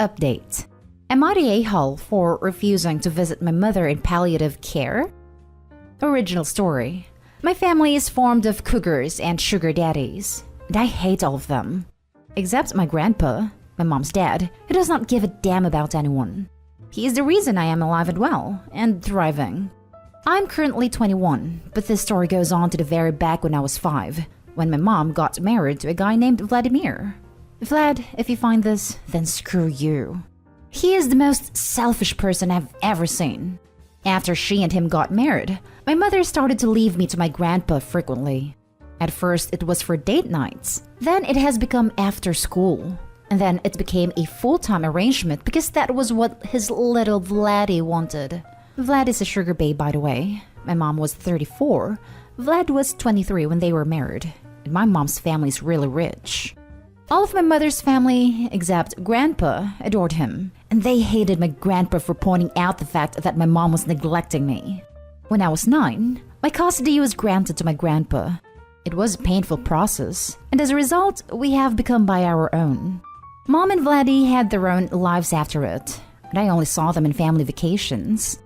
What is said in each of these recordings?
Update. Am I the a-hole for refusing to visit my mother in palliative care? Original story. My family is formed of cougars and sugar daddies, and I hate all of them. Except my grandpa, my mom's dad, who does not give a damn about anyone. He is the reason I am alive and well, and thriving. I'm currently 21, but this story goes on to the very back when I was 5, when my mom got married to a guy named Vladimir. Vlad, if you find this, then screw you. He is the most selfish person I've ever seen. After she and him got married, my mother started to leave me to my grandpa frequently. At first, it was for date nights. Then it has become after school. And then it became a full-time arrangement because that was what his little Vladdy wanted. Vlad is a sugar babe, by the way. My mom was 34. Vlad was 23 when they were married. And my mom's family is really rich. All of my mother's family, except Grandpa, adored him, and they hated my grandpa for pointing out the fact that my mom was neglecting me. When I was 9, my custody was granted to my grandpa. It was a painful process, and as a result, we have become by our own. Mom and Vladdy had their own lives after it, and I only saw them in family vacations.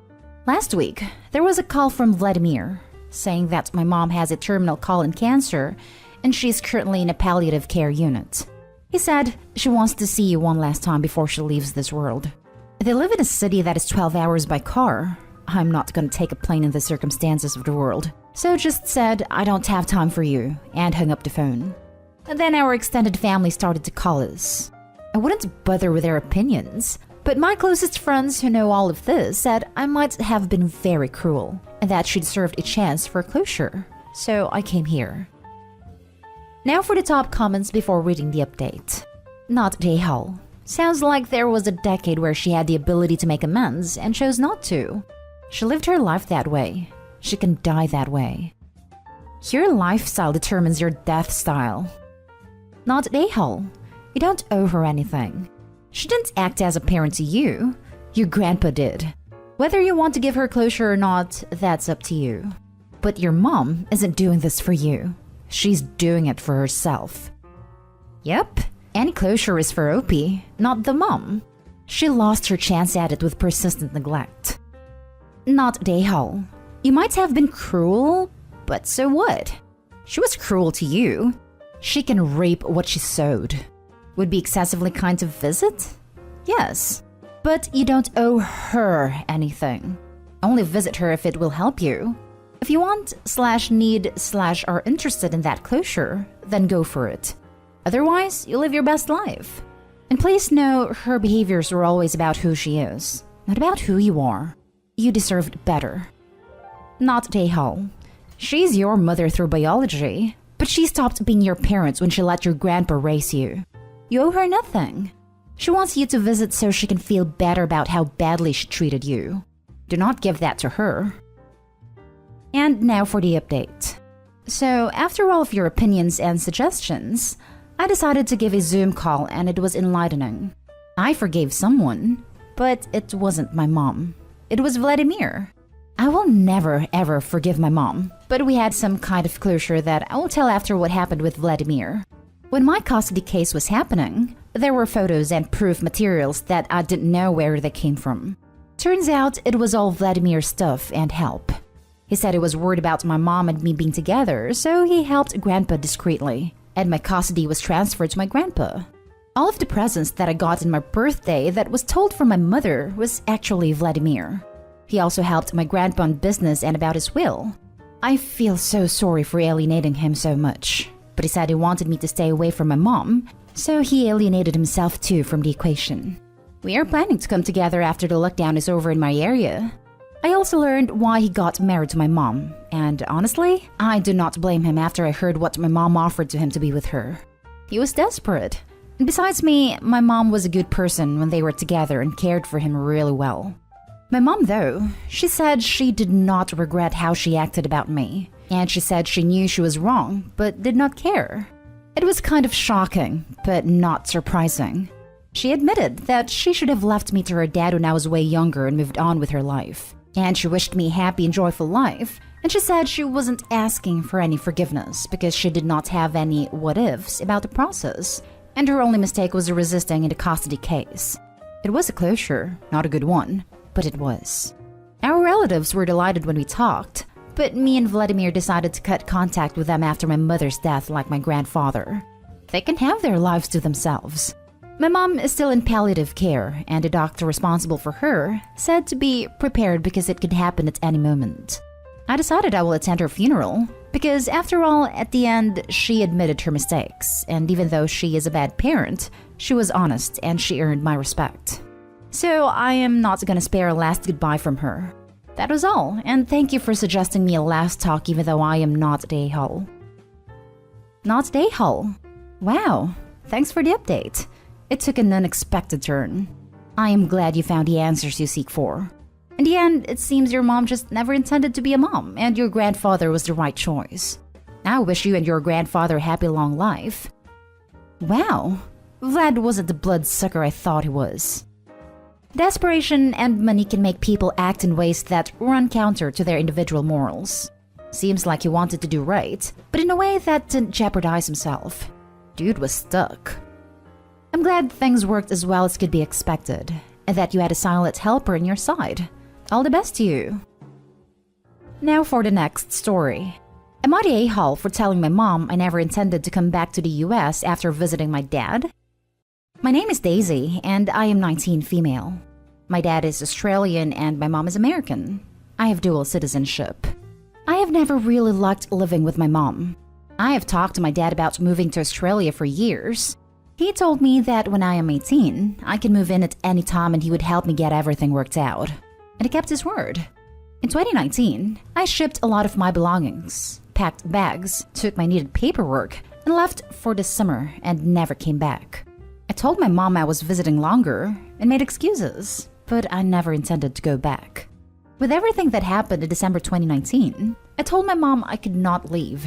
Last week, there was a call from Vladimir, saying that my mom has a terminal colon cancer, and she's currently in a palliative care unit. He said she wants to see you one last time before she leaves this world. They live in a city that is 12 hours by car. I'm not gonna take a plane in the circumstances of the world, so just said I don't have time for you and hung up the phone. And then our extended family started to call us. I wouldn't bother with their opinions, but my closest friends who know all of this said I might have been very cruel and that she deserved a chance for closure, so I came here. Now for the top comments before reading the update. Not the a-hole. Sounds like there was a decade where she had the ability to make amends and chose not to. She lived her life that way. She can die that way. Your lifestyle determines your death style. Not the a-hole. You don't owe her anything. She didn't act as a parent to you. Your grandpa did. Whether you want to give her closure or not, that's up to you. But your mom isn't doing this for you. She's doing it for herself. Yep, any closure is for Opie, not the mom. She lost her chance at it with persistent neglect. Not the a-hole. You might have been cruel, but so what? She was cruel to you. She can reap what she sowed. Would be excessively kind to visit? Yes, but you don't owe her anything. Only visit her if it will help you. If you want /need/ are interested in that closure, then go for it. Otherwise, you live your best life. And please know her behaviors were always about who she is, not about who you are. You deserved better. Not the a-hole. She's your mother through biology, but she stopped being your parents when she let your grandpa raise you. You owe her nothing. She wants you to visit so she can feel better about how badly she treated you. Do not give that to her. And now for the update. So, after all of your opinions and suggestions, I decided to give a Zoom call and it was enlightening. I forgave someone, but it wasn't my mom. It was Vladimir. I will never ever forgive my mom, but we had some kind of closure that I will tell after what happened with Vladimir. When my custody case was happening, there were photos and proof materials that I didn't know where they came from. Turns out it was all Vladimir's stuff and help. He said he was worried about my mom and me being together, so he helped Grandpa discreetly, and my custody was transferred to my grandpa. All of the presents that I got in my birthday that was told from my mother was actually Vladimir. He also helped my grandpa on business and about his will. I feel so sorry for alienating him so much, but he said he wanted me to stay away from my mom, so he alienated himself too from the equation. We are planning to come together after the lockdown is over in my area. I also learned why he got married to my mom, and honestly, I do not blame him after I heard what my mom offered to him to be with her. He was desperate. And besides me, my mom was a good person when they were together and cared for him really well. My mom, though, she said she did not regret how she acted about me, and she said she knew she was wrong, but did not care. It was kind of shocking, but not surprising. She admitted that she should have left me to her dad when I was way younger and moved on with her life. And she wished me a happy and joyful life, and she said she wasn't asking for any forgiveness because she did not have any what-ifs about the process, and her only mistake was resisting in the custody case. It was a closure, not a good one, but it was. Our relatives were delighted when we talked, but me and Vladimir decided to cut contact with them after my mother's death like my grandfather. They can have their lives to themselves. My mom is still in palliative care, and the doctor responsible for her said to be prepared because it could happen at any moment. I decided I will attend her funeral, because after all, at the end, she admitted her mistakes, and even though she is a bad parent, she was honest and she earned my respect. So I am not gonna spare a last goodbye from her. That was all, and thank you for suggesting me a last talk even though I am not the a-hole. Not the a-hole? Wow, thanks for the update. It took an unexpected turn. I am glad you found the answers you seek for. In the end, it seems your mom just never intended to be a mom, and your grandfather was the right choice. I wish you and your grandfather a happy long life. Wow, Vlad wasn't the bloodsucker I thought he was. Desperation and money can make people act in ways that run counter to their individual morals. Seems like he wanted to do right, but in a way that didn't jeopardize himself. Dude was stuck. I'm glad things worked as well as could be expected, and that you had a silent helper on your side. All the best to you. Now for the next story. Am I the a-hole for telling my mom I never intended to come back to the US after visiting my dad? My name is Daisy, and I am 19 female. My dad is Australian and my mom is American. I have dual citizenship. I have never really liked living with my mom. I have talked to my dad about moving to Australia for years. He told me that when I am 18, I can move in at any time and he would help me get everything worked out. And he kept his word. In 2019, I shipped a lot of my belongings, packed bags, took my needed paperwork, and left for the summer and never came back. I told my mom I was visiting longer and made excuses, but I never intended to go back. With everything that happened in December 2019, I told my mom I could not leave.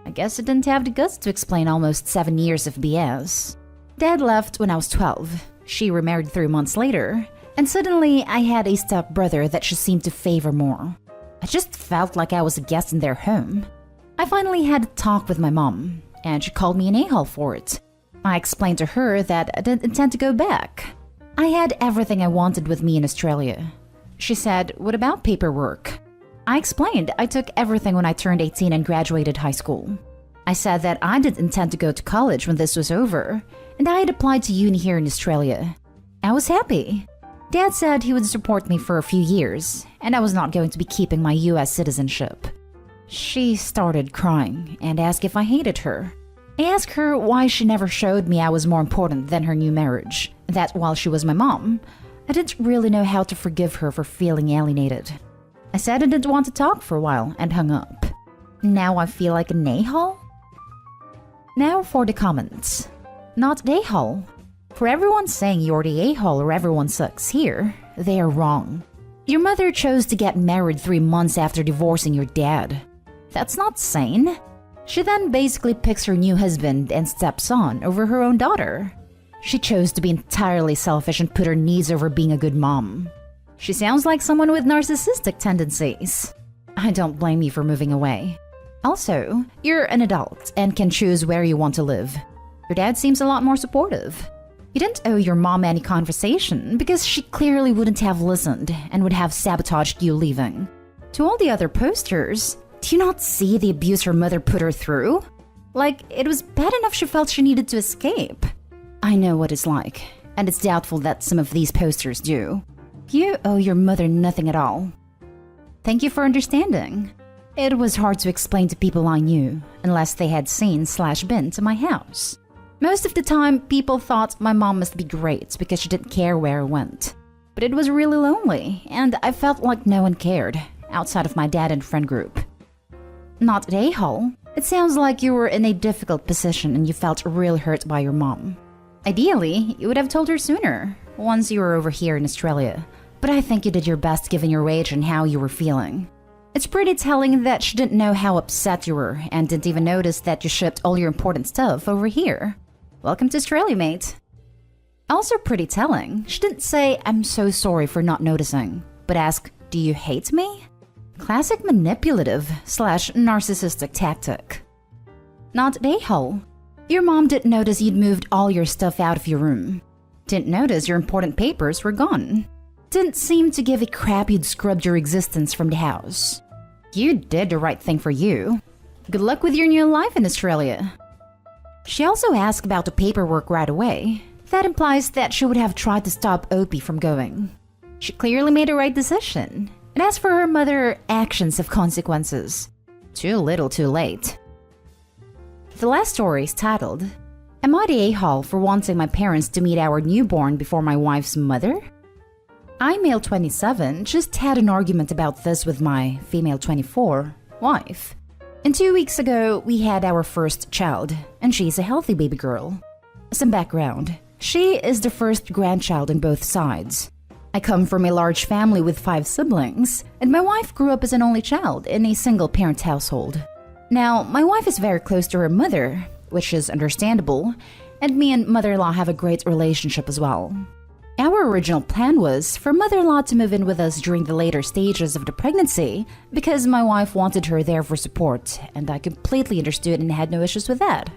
I guess I didn't have the guts to explain almost 7 years of BS. Dad left when I was 12. She remarried 3 months later, and suddenly I had a stepbrother that she seemed to favor more. I just felt like I was a guest in their home. I finally had a talk with my mom, and she called me an a-hole for it. I explained to her that I didn't intend to go back. I had everything I wanted with me in Australia. She said, "What about paperwork?" I explained I took everything when I turned 18 and graduated high school. I said that I didn't intend to go to college when this was over, and I had applied to uni here in Australia. I was happy. Dad said he would support me for a few years, and I was not going to be keeping my US citizenship. She started crying and asked if I hated her. I asked her why she never showed me I was more important than her new marriage, that while she was my mom, I didn't really know how to forgive her for feeling alienated. I said I didn't want to talk for a while and hung up. Now I feel like an a-hole? Now for the comments. Not the a-hole. For everyone saying you're the a-hole or everyone sucks here, they are wrong. Your mother chose to get married 3 months after divorcing your dad. That's not sane. She then basically picks her new husband and stepson over her own daughter. She chose to be entirely selfish and put her needs over being a good mom. She sounds like someone with narcissistic tendencies. I don't blame you for moving away. Also, you're an adult and can choose where you want to live. Your dad seems a lot more supportive. You didn't owe your mom any conversation because she clearly wouldn't have listened and would have sabotaged you leaving. To all the other posters, do you not see the abuse her mother put her through? Like, it was bad enough she felt she needed to escape. I know what it's like, and it's doubtful that some of these posters do. You owe your mother nothing at all. Thank you for understanding. It was hard to explain to people I knew, unless they had seen/been to my house. Most of the time, people thought my mom must be great because she didn't care where I went. But it was really lonely, and I felt like no one cared, outside of my dad and friend group. Not the a-hole. It sounds like you were in a difficult position and you felt really hurt by your mom. Ideally, you would have told her sooner, once you were over here in Australia. But I think you did your best given your age and how you were feeling. It's pretty telling that she didn't know how upset you were and didn't even notice that you shipped all your important stuff over here. Welcome to Australia, mate. Also pretty telling, she didn't say, "I'm so sorry for not noticing," but ask, "Do you hate me?" Classic manipulative/narcissistic tactic. Not the a-hole. Your mom didn't notice you'd moved all your stuff out of your room. Didn't notice your important papers were gone. Didn't seem to give a crap you'd scrubbed your existence from the house. You did the right thing for you. Good luck with your new life in Australia. She also asked about the paperwork right away. That implies that she would have tried to stop Opie from going. She clearly made the right decision. And as for her mother, actions have consequences. Too little too late. The last story is titled, Am I the a-hole for wanting my parents to meet our newborn before my wife's mother? I, male 27, just had an argument about this with my female 24 wife. And 2 weeks ago, we had our first child, and she's a healthy baby girl. Some background. She is the first grandchild on both sides. I come from a large family with 5 siblings, and my wife grew up as an only child in a single-parent household. Now, my wife is very close to her mother, which is understandable, and me and mother-in-law have a great relationship as well. Our original plan was for mother-in-law to move in with us during the later stages of the pregnancy because my wife wanted her there for support, and I completely understood and had no issues with that.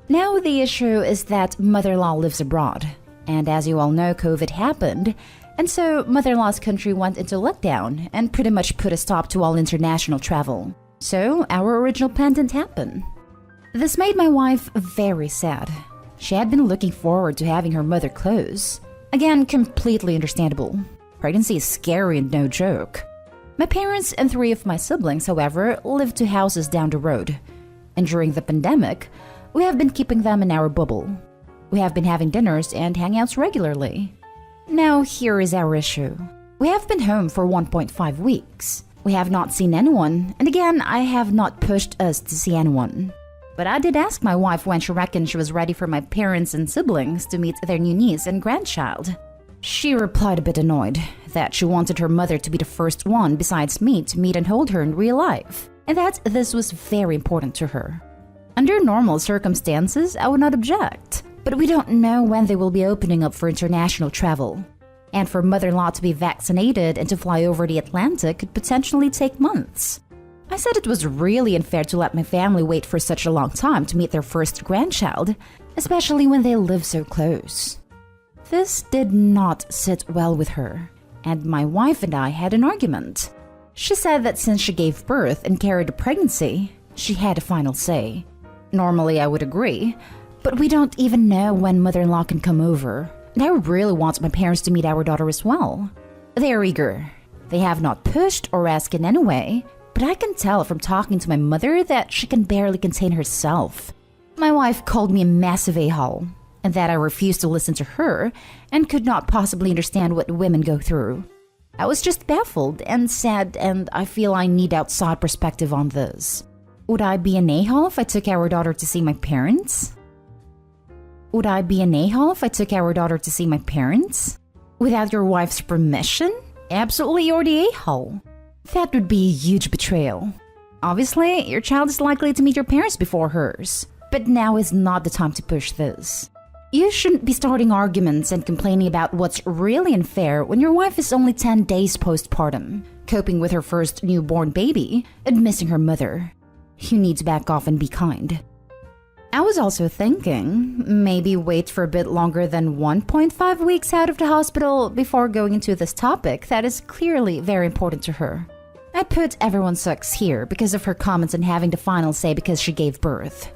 Now the issue is that mother-in-law lives abroad, and as you all know, COVID happened, and so mother-in-law's country went into lockdown and pretty much put a stop to all international travel. So our original plan didn't happen. This made my wife very sad. She had been looking forward to having her mother close. Again, completely understandable. Pregnancy is scary and no joke. My parents and 3 of my siblings, however, live 2 houses down the road. And during the pandemic, we have been keeping them in our bubble. We have been having dinners and hangouts regularly. Now, here is our issue. We have been home for 1.5 weeks. We have not seen anyone, and again, I have not pushed us to see anyone. But I did ask my wife when she reckoned she was ready for my parents and siblings to meet their new niece and grandchild. She replied a bit annoyed that she wanted her mother to be the first one besides me to meet and hold her in real life, and that this was very important to her. Under normal circumstances, I would not object, but we don't know when they will be opening up for international travel. And for mother-in-law to be vaccinated and to fly over the Atlantic could potentially take months. I said it was really unfair to let my family wait for such a long time to meet their first grandchild, especially when they live so close. This did not sit well with her, and my wife and I had an argument. She said that since she gave birth and carried a pregnancy, she had a final say. Normally I would agree, but we don't even know when mother-in-law can come over, and I really want my parents to meet our daughter as well. They are eager. They have not pushed or asked in any way, but I can tell from talking to my mother that she can barely contain herself. My wife called me a massive a-hole, and that I refused to listen to her and could not possibly understand what women go through. I was just baffled and sad, and I feel I need outside perspective on this. Would I be an a-hole if I took our daughter to see my parents? Would I be an a-hole if I took our daughter to see my parents? Without your wife's permission? Absolutely, you're the a-hole. That would be a huge betrayal. Obviously, your child is likely to meet your parents before hers, but now is not the time to push this. You shouldn't be starting arguments and complaining about what's really unfair when your wife is only 10 days postpartum, coping with her first newborn baby, and missing her mother. You need to back off and be kind. I was also thinking, maybe wait for a bit longer than 1.5 weeks out of the hospital before going into this topic that is clearly very important to her. I put everyone sucks here because of her comments on having the final say because she gave birth.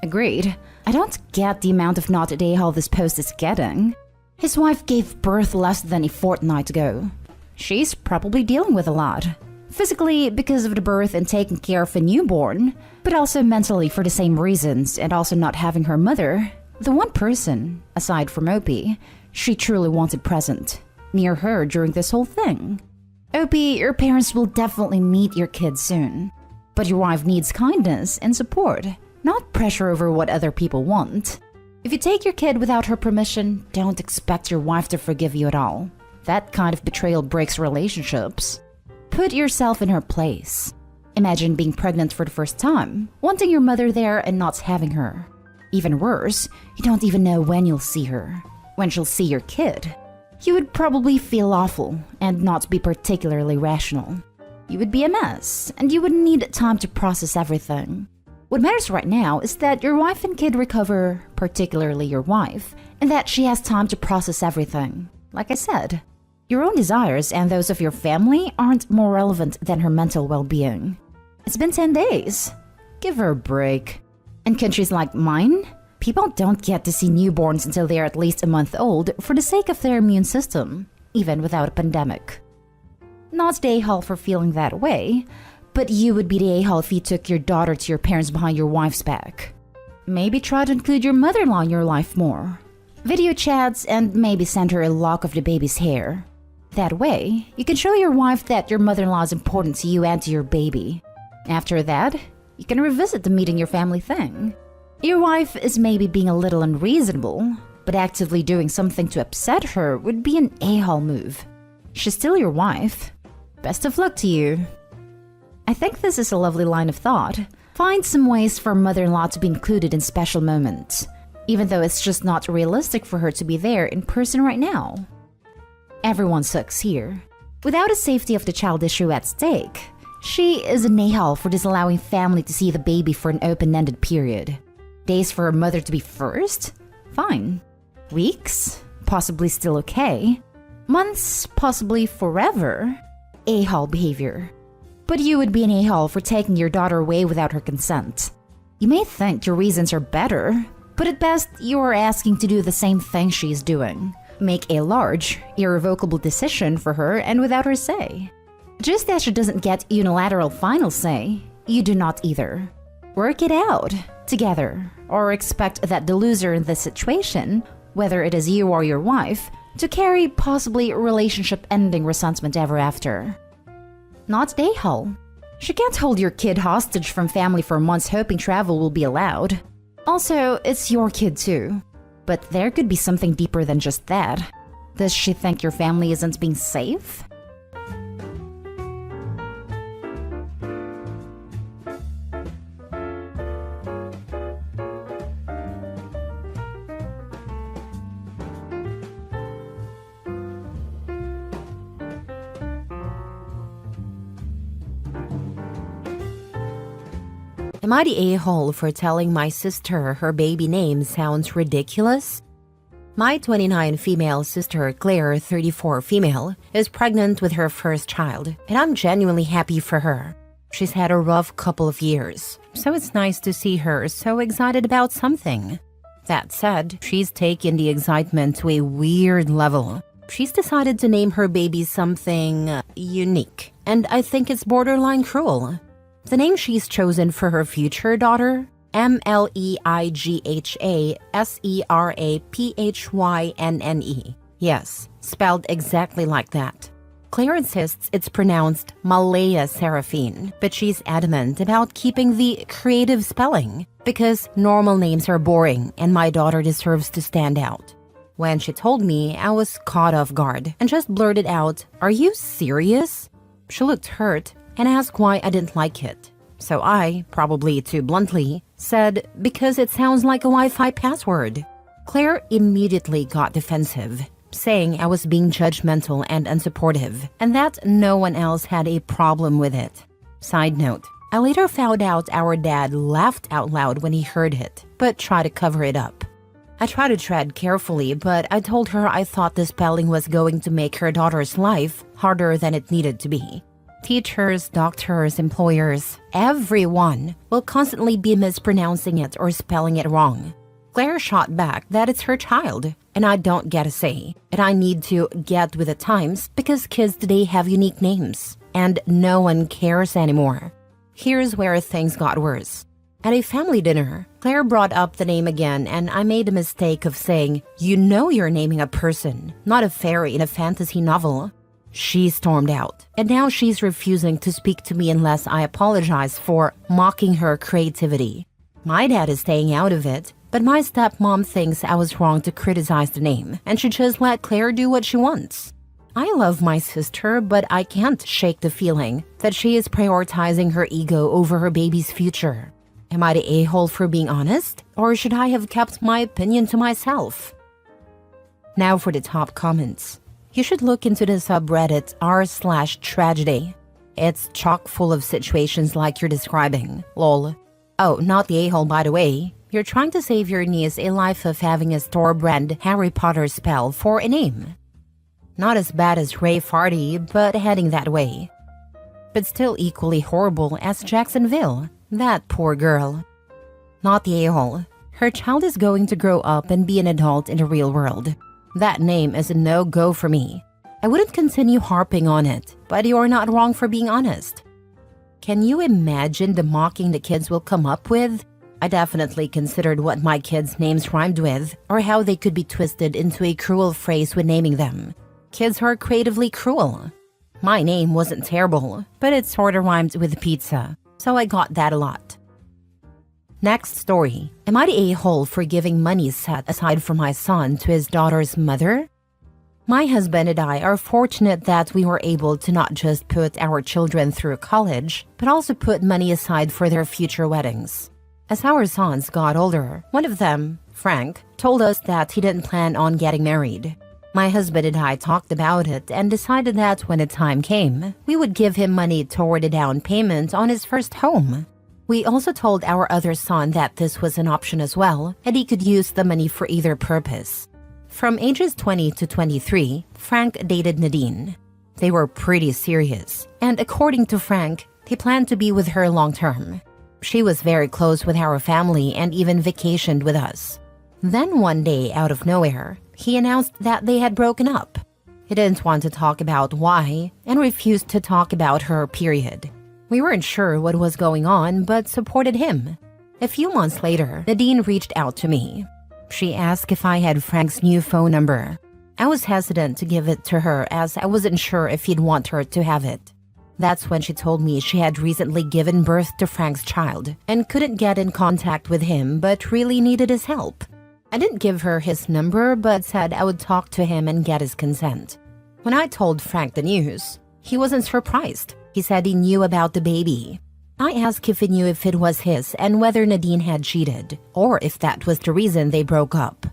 Agreed. I don't get the amount of not a day-hole this post is getting. His wife gave birth less than a fortnight ago. She's probably dealing with a lot. Physically because of the birth and taking care of a newborn, but also mentally for the same reasons and also not having her mother, the one person, aside from Opie, she truly wanted present, near her during this whole thing. Opie, your parents will definitely meet your kid soon, but your wife needs kindness and support, not pressure over what other people want. If you take your kid without her permission, don't expect your wife to forgive you at all. That kind of betrayal breaks relationships. Put yourself in her place. Imagine being pregnant for the first time, wanting your mother there and not having her. Even worse, you don't even know when you'll see her, when she'll see your kid. You would probably feel awful and not be particularly rational. You would be a mess, and you would need time to process everything. What matters right now is that your wife and kid recover, particularly your wife, and that she has time to process everything. Like I said, your own desires and those of your family aren't more relevant than her mental well-being. It's been 10 days. Give her a break. In countries like mine, people don't get to see newborns until they are at least a month old for the sake of their immune system, even without a pandemic. Not the a-hole for feeling that way, but you would be the a-hole if you took your daughter to your parents behind your wife's back. Maybe try to include your mother-in-law in your life more. Video chats and maybe send her a lock of the baby's hair. That way, you can show your wife that your mother-in-law is important to you and to your baby. After that, you can revisit the meeting your family thing. Your wife is maybe being a little unreasonable, but actively doing something to upset her would be an a-hole move. She's still your wife. Best of luck to you. I think this is a lovely line of thought. Find some ways for mother-in-law to be included in special moments, even though it's just not realistic for her to be there in person right now. Everyone sucks here. Without the safety of the child issue at stake, she is an a-hole for disallowing family to see the baby for an open-ended period. Days for her mother to be first? Fine. Weeks? Possibly still okay. Months? Possibly forever? A-hole behavior. But you would be an a-hole for taking your daughter away without her consent. You may think your reasons are better, but at best you are asking to do the same thing she is doing. Make a large, irrevocable decision for her and without her say. Just as she doesn't get unilateral final say, you do not either. Work it out together, or expect that the loser in this situation, whether it is you or your wife, to carry possibly relationship-ending resentment ever after. Not a-hole. She can't hold your kid hostage from family for months hoping travel will be allowed. Also, it's your kid too. But there could be something deeper than just that. Does she think your family isn't being safe? Am I the a-hole for telling my sister her baby name sounds ridiculous? My 29 female sister, Claire, 34 female, is pregnant with her first child, and I'm genuinely happy for her. She's had a rough couple of years, so it's nice to see her so excited about something. That said, she's taken the excitement to a weird level. She's decided to name her baby something unique, and I think it's borderline cruel. The name she's chosen for her future daughter, Mleigha-Serakphynnne. Yes, spelled exactly like that. Claire insists it's pronounced Malaya Seraphine, but she's adamant about keeping the creative spelling because normal names are boring and my daughter deserves to stand out. When she told me, I was caught off guard and just blurted out, "Are you serious?" She looked hurt and asked why I didn't like it. So I, probably too bluntly, said, "Because it sounds like a Wi-Fi password." Claire immediately got defensive, saying I was being judgmental and unsupportive, and that no one else had a problem with it. Side note, I later found out our dad laughed out loud when he heard it, but tried to cover it up. I tried to tread carefully, but I told her I thought the spelling was going to make her daughter's life harder than it needed to be. Teachers, doctors, employers, everyone will constantly be mispronouncing it or spelling it wrong. Claire shot back that it's her child, and I don't get a say, and I need to get with the times because kids today have unique names, and no one cares anymore. Here's where things got worse. At a family dinner, Claire brought up the name again, and I made a mistake of saying, "You know you're naming a person, not a fairy in a fantasy novel." She stormed out, and now she's refusing to speak to me unless I apologize for mocking her creativity. My dad is staying out of it, but my stepmom thinks I was wrong to criticize the name and should just let Claire do what she wants. I love my sister, but I can't shake the feeling that she is prioritizing her ego over her baby's future. Am I the a-hole for being honest, or should I have kept my opinion to myself? Now for the top comments. You should look into the subreddit r/tragedy. It's chock full of situations like you're describing. Lol. Oh, not the a-hole, by the way. You're trying to save your niece a life of having a store-brand Harry Potter spell for a name. Not as bad as Ray Farty, but heading that way. But still equally horrible as Jacksonville. That poor girl. Not the a-hole. Her child is going to grow up and be an adult in the real world. That name is a no-go for me. I wouldn't continue harping on it, but you're not wrong for being honest. Can you imagine the mocking the kids will come up with? I definitely considered what my kids' names rhymed with, or how they could be twisted into a cruel phrase when naming them. Kids are creatively cruel. My name wasn't terrible, but it sorta rhymed with pizza, so I got that a lot. Next story. Am I the a-hole for giving money set aside for my son to his daughter's mother? My husband and I are fortunate that we were able to not just put our children through college, but also put money aside for their future weddings. As our sons got older, one of them, Frank, told us that he didn't plan on getting married. My husband and I talked about it and decided that when the time came, we would give him money toward a down payment on his first home. We also told our other son that this was an option as well, and he could use the money for either purpose. From ages 20 to 23, Frank dated Nadine. They were pretty serious, and according to Frank, he planned to be with her long term. She was very close with our family and even vacationed with us. Then one day, out of nowhere, he announced that they had broken up. He didn't want to talk about why and refused to talk about her, period. We weren't sure what was going on, but supported him. A few months later, Nadine reached out to me. She asked if I had Frank's new phone number. I was hesitant to give it to her as I wasn't sure if he'd want her to have it. That's when she told me she had recently given birth to Frank's child and couldn't get in contact with him but really needed his help. I didn't give her his number but said I would talk to him and get his consent. When I told Frank the news, he wasn't surprised. He said he knew about the baby. I asked if he knew if it was his and whether Nadine had cheated, or if that was the reason they broke up.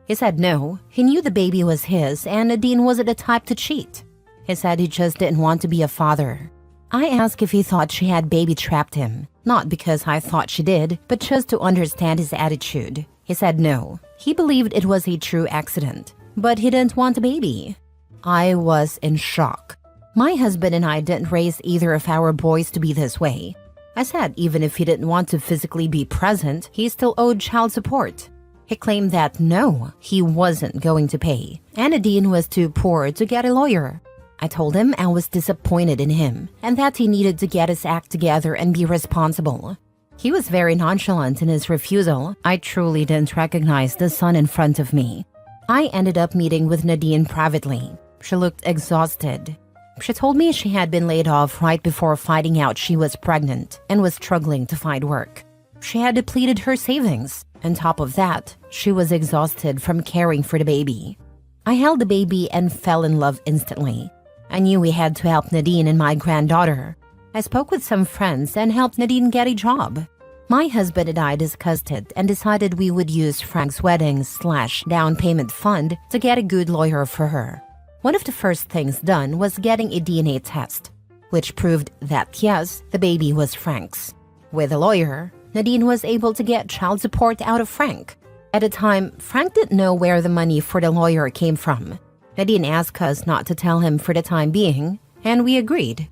He said no, he knew the baby was his and Nadine wasn't the type to cheat. He said he just didn't want to be a father. I asked if he thought she had baby-trapped him, not because I thought she did, but just to understand his attitude. He said no, he believed it was a true accident, but he didn't want a baby. I was in shock. My husband and I didn't raise either of our boys to be this way. I said even if he didn't want to physically be present, he still owed child support. He claimed that no, he wasn't going to pay, and Nadine was too poor to get a lawyer. I told him I was disappointed in him and that he needed to get his act together and be responsible. He was very nonchalant in his refusal. I truly didn't recognize the son in front of me. I ended up meeting with Nadine privately. She looked exhausted. She told me she had been laid off right before finding out she was pregnant and was struggling to find work. She had depleted her savings. On top of that, she was exhausted from caring for the baby. I held the baby and fell in love instantly. I knew we had to help Nadine and my granddaughter. I spoke with some friends and helped Nadine get a job. My husband and I discussed it and decided we would use Frank's wedding/down payment fund to get a good lawyer for her. One of the first things done was getting a DNA test, which proved that yes, the baby was Frank's. With a lawyer, Nadine was able to get child support out of Frank. At the time, Frank didn't know where the money for the lawyer came from. Nadine asked us not to tell him for the time being, and we agreed.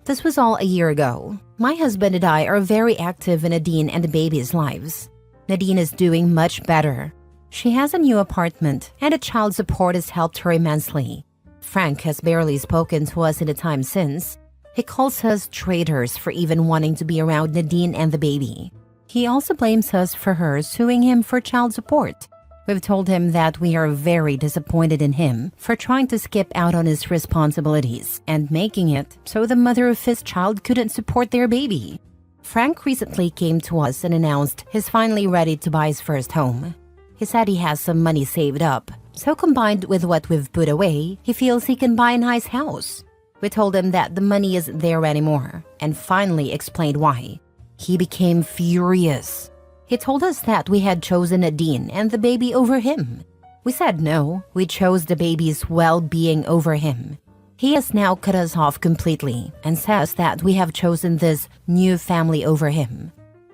This was all a year ago. My husband and I are very active in Nadine and the baby's lives. Nadine is doing much better. She has a new apartment, and the child support has helped her immensely. Frank has barely spoken to us in the time since. He calls us traitors for even wanting to be around Nadine and the baby. He also blames us for her suing him for child support. We've told him that we are very disappointed in him for trying to skip out on his responsibilities and making it so the mother of his child couldn't support their baby. Frank recently came to us and announced he's finally ready to buy his first home. He said he has some money saved up, so combined with what we've put away, he feels he can buy a nice house. We told him that the money isn't there anymore and finally explained why. He became furious. He told us that we had chosen Nadine and the baby over him. We said no, we chose the baby's well-being over him. He has now cut us off completely and says that we have chosen this new family over him.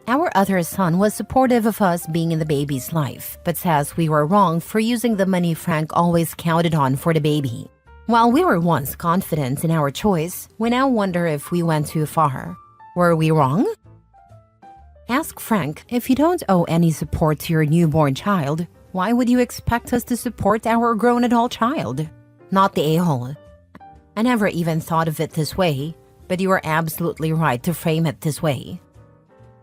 Our other son was supportive of us being in the baby's life, but says we were wrong for using the money Frank always counted on for the baby. While we were once confident in our choice, we now wonder if we went too far. Were we wrong? Ask Frank, if you don't owe any support to your newborn child, why would you expect us to support our grown adult child? Not the a-hole. I never even thought of it this way, but you are absolutely right to frame it this way.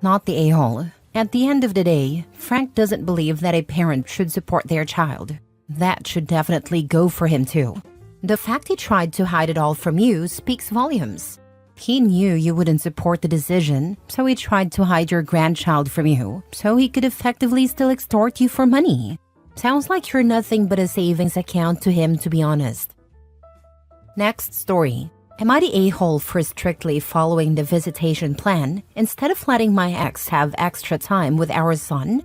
Not the a-hole. At the end of the day, Frank doesn't believe that a parent should support their child. That should definitely go for him too. The fact he tried to hide it all from you speaks volumes. He knew you wouldn't support the decision, so he tried to hide your grandchild from you, so he could effectively still extort you for money. Sounds like you're nothing but a savings account to him, to be honest. Next story. Am I the a-hole for strictly following the visitation plan instead of letting my ex have extra time with our son?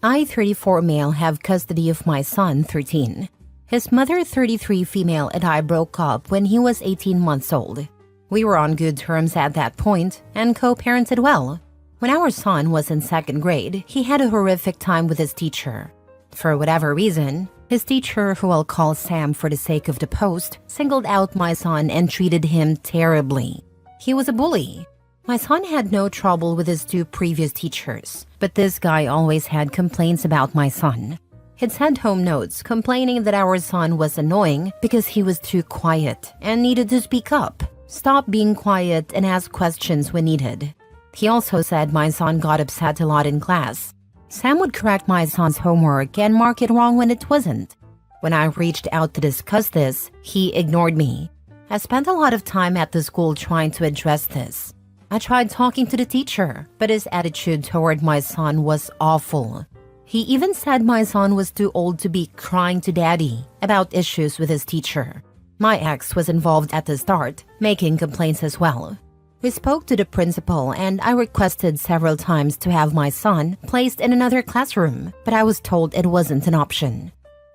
I, 34 male, have custody of my son, 13. His mother, 33 female, and I broke up when he was 18 months old. We were on good terms at that point and co-parented well. When our son was in 2nd grade, he had a horrific time with his teacher. For whatever reason, his teacher, who I'll call Sam for the sake of the post, singled out my son and treated him terribly. He was a bully. My son had no trouble with his 2 previous teachers, but this guy always had complaints about my son. He'd sent home notes complaining that our son was annoying because he was too quiet and needed to speak up, stop being quiet, and ask questions when needed. He also said my son got upset a lot in class. Sam would correct my son's homework and mark it wrong when it wasn't. When I reached out to discuss this, he ignored me. I spent a lot of time at the school trying to address this. I tried talking to the teacher, but his attitude toward my son was awful. He even said my son was too old to be crying to daddy about issues with his teacher. My ex was involved at the start, making complaints as well. We spoke to the principal and I requested several times to have my son placed in another classroom, but I was told it wasn't an option.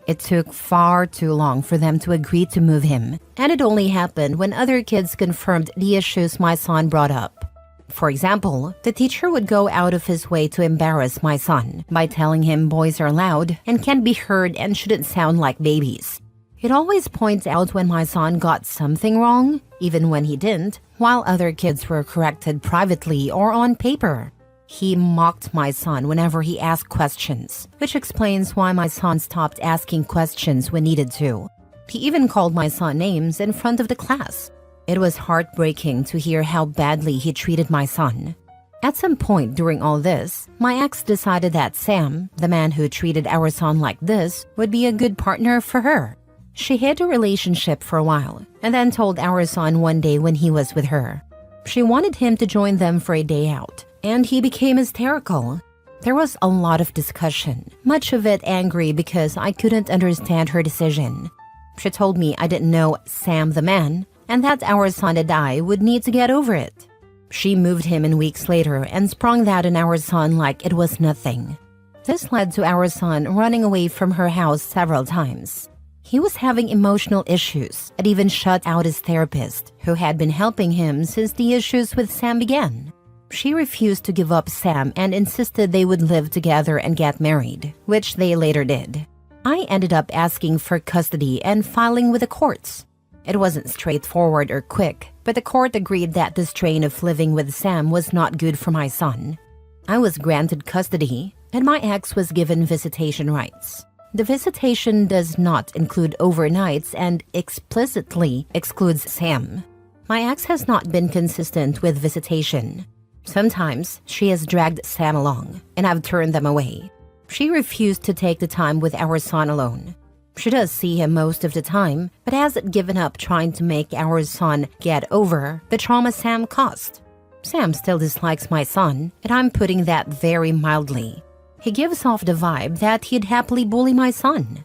It took far too long for them to agree to move him, and it only happened when other kids confirmed the issues my son brought up. For example, the teacher would go out of his way to embarrass my son by telling him boys are loud and can't be heard and shouldn't sound like babies. He'd always point out when my son got something wrong, even when he didn't, while other kids were corrected privately or on paper. He mocked my son whenever he asked questions, which explains why my son stopped asking questions when needed to. He even called my son names in front of the class. It was heartbreaking to hear how badly he treated my son. At some point during all this, my ex decided that Sam, the man who treated our son like this, would be a good partner for her. She hid a relationship for a while, and then told our son one day when he was with her. She wanted him to join them for a day out, and he became hysterical. There was a lot of discussion, much of it angry because I couldn't understand her decision. She told me I didn't know Sam the man, and that our son and I would need to get over it. She moved him in weeks later and sprung that on our son like it was nothing. This led to our son running away from her house several times. He was having emotional issues and even shut out his therapist, who had been helping him since the issues with Sam began. She refused to give up Sam and insisted they would live together and get married, which they later did. I ended up asking for custody and filing with the courts. It wasn't straightforward or quick, but the court agreed that the strain of living with Sam was not good for my son. I was granted custody, and my ex was given visitation rights. The visitation does not include overnights and explicitly excludes Sam. My ex has not been consistent with visitation. Sometimes she has dragged Sam along, and I've turned them away. She refused to take the time with our son alone. She does see him most of the time, but hasn't given up trying to make our son get over the trauma Sam caused. Sam still dislikes my son, and I'm putting that very mildly. He gives off the vibe that he'd happily bully my son.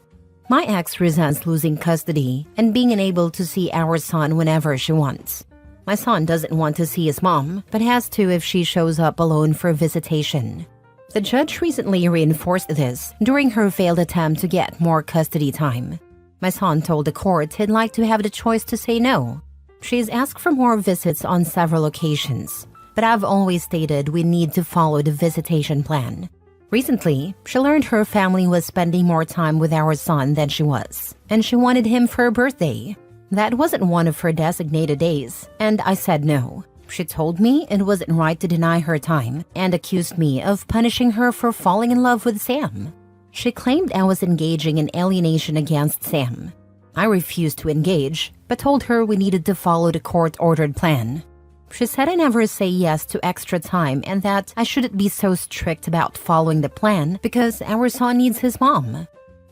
My ex resents losing custody and being unable to see our son whenever she wants. My son doesn't want to see his mom, but has to if she shows up alone for visitation. The judge recently reinforced this during her failed attempt to get more custody time. My son told the court he'd like to have the choice to say no. She's asked for more visits on several occasions. but I've always stated we need to follow the visitation plan. Recently, she learned her family was spending more time with our son than she was, and she wanted him for her birthday. That wasn't one of her designated days, and I said no. She told me it wasn't right to deny her time and accused me of punishing her for falling in love with Sam. She claimed I was engaging in alienation against Sam. I refused to engage, but told her we needed to follow the court-ordered plan. She said I never say yes to extra time and that I shouldn't be so strict about following the plan because our son needs his mom.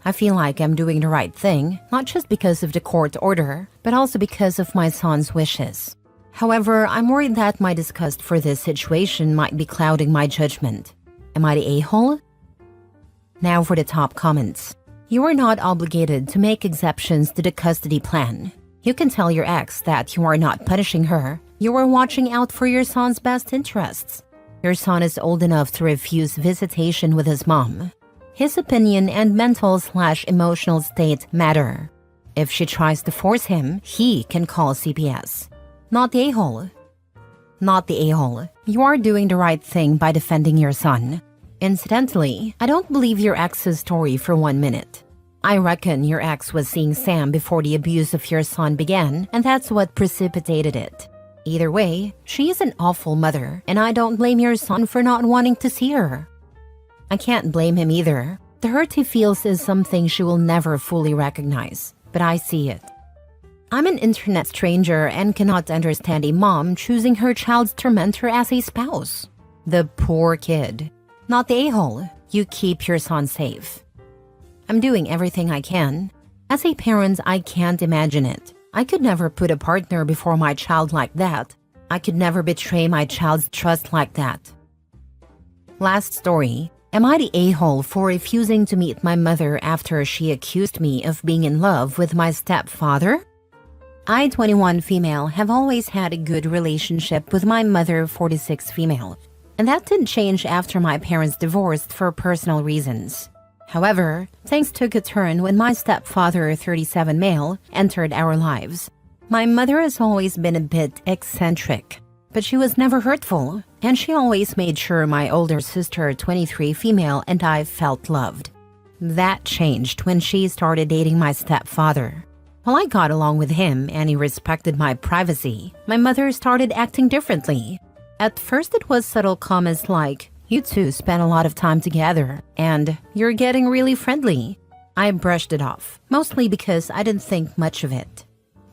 I feel like I'm doing the right thing, not just because of the court order, but also because of my son's wishes. However, I'm worried that my disgust for this situation might be clouding my judgment. Am I the a-hole? Now for the top comments. You are not obligated to make exceptions to the custody plan. You can tell your ex that you are not punishing her. You are watching out for your son's best interests. Your son is old enough to refuse visitation with his mom. His opinion and mental/emotional state matter. If she tries to force him, he can call CPS. Not the a-hole. Not the a-hole. You are doing the right thing by defending your son. Incidentally, I don't believe your ex's story for 1 minute. I reckon your ex was seeing Sam before the abuse of your son began, and that's what precipitated it. Either way, she is an awful mother, and I don't blame your son for not wanting to see her. I can't blame him either. The hurt he feels is something she will never fully recognize, but I see it. I'm an internet stranger and cannot understand a mom choosing her child's tormentor as a spouse. The poor kid. Not the a-hole. You keep your son safe. I'm doing everything I can. As a parent, I can't imagine it. I could never put a partner before my child like that. I could never betray my child's trust like that. Last story. Am I the a-hole for refusing to meet my mother after she accused me of being in love with my stepfather? I, 21 female, have always had a good relationship with my mother, 46 female. And that didn't change after my parents divorced for personal reasons. However, things took a turn when my stepfather, 37 male, entered our lives. My mother has always been a bit eccentric, but she was never hurtful, and she always made sure my older sister, 23 female, and I felt loved. That changed when she started dating my stepfather. While I got along with him and he respected my privacy, my mother started acting differently. At first it was subtle comments like, "You two spent a lot of time together," and "You're getting really friendly." I brushed it off, mostly because I didn't think much of it.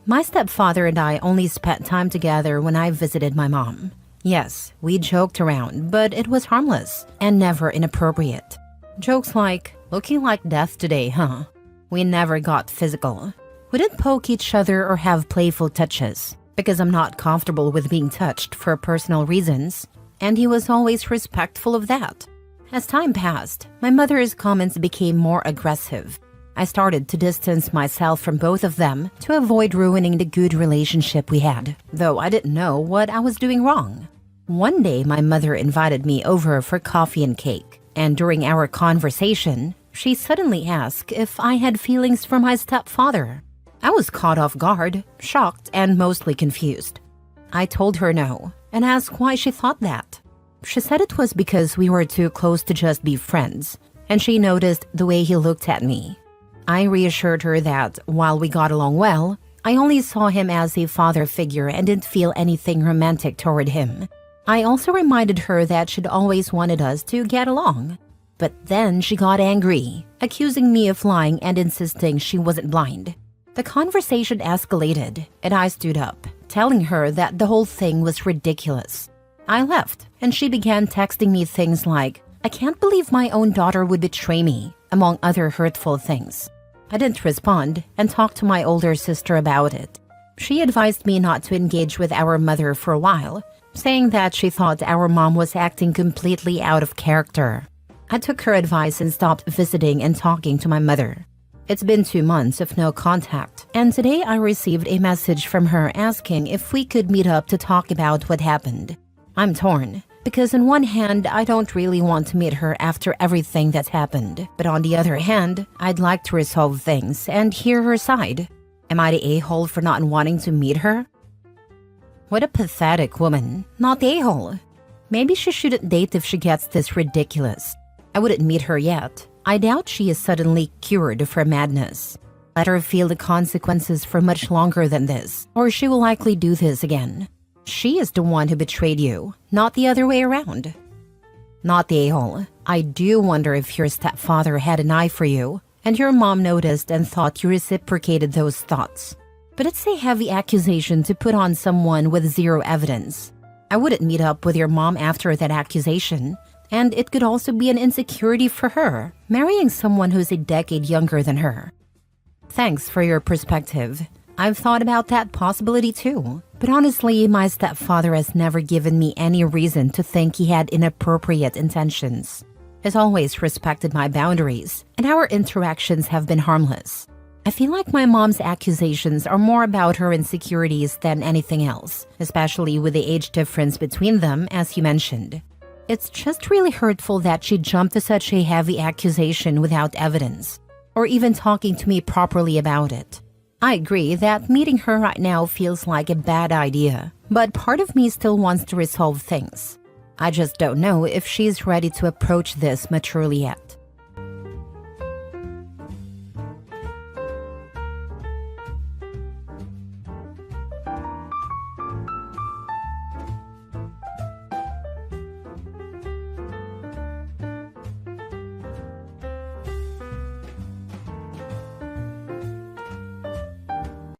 My stepfather and I only spent time together when I visited my mom. Yes, we joked around, but it was harmless and never inappropriate. Jokes like, "Looking like death today, huh?" We never got physical. We didn't poke each other or have playful touches, because I'm not comfortable with being touched for personal reasons, and he was always respectful of that. As time passed, my mother's comments became more aggressive. I started to distance myself from both of them to avoid ruining the good relationship we had, though I didn't know what I was doing wrong. One day, my mother invited me over for coffee and cake, and during our conversation, she suddenly asked if I had feelings for my stepfather. I was caught off guard, shocked, and mostly confused. I told her no, and asked why she thought that. She said it was because we were too close to just be friends, and she noticed the way he looked at me. I reassured her that, while we got along well, I only saw him as a father figure and didn't feel anything romantic toward him. I also reminded her that she'd always wanted us to get along. But then she got angry, accusing me of lying and insisting she wasn't blind. The conversation escalated, and I stood up, telling her that the whole thing was ridiculous. I left, and she began texting me things like, "I can't believe my own daughter would betray me," among other hurtful things. I didn't respond and talked to my older sister about it. She advised me not to engage with our mother for a while, saying that she thought our mom was acting completely out of character. I took her advice and stopped visiting and talking to my mother. It's been 2 months of no contact, and today I received a message from her asking if we could meet up to talk about what happened. I'm torn, because on one hand, I don't really want to meet her after everything that's happened, but on the other hand, I'd like to resolve things and hear her side. Am I the a-hole for not wanting to meet her? What a pathetic woman, not the a-hole. Maybe she shouldn't date if she gets this ridiculous. I wouldn't meet her yet. I doubt she is suddenly cured of her madness. Let her feel the consequences for much longer than this, or she will likely do this again. She is the one who betrayed you, not the other way around. Not the a-hole. I do wonder if your stepfather had an eye for you, and your mom noticed and thought you reciprocated those thoughts. But it's a heavy accusation to put on someone with zero evidence. I wouldn't meet up with your mom after that accusation, and it could also be an insecurity for her, marrying someone who's a decade younger than her. Thanks for your perspective. I've thought about that possibility too, but honestly, my stepfather has never given me any reason to think he had inappropriate intentions. He's always respected my boundaries, and our interactions have been harmless. I feel like my mom's accusations are more about her insecurities than anything else, especially with the age difference between them, as you mentioned. It's just really hurtful that she jumped to such a heavy accusation without evidence, or even talking to me properly about it. I agree that meeting her right now feels like a bad idea, but part of me still wants to resolve things. I just don't know if she's ready to approach this maturely yet.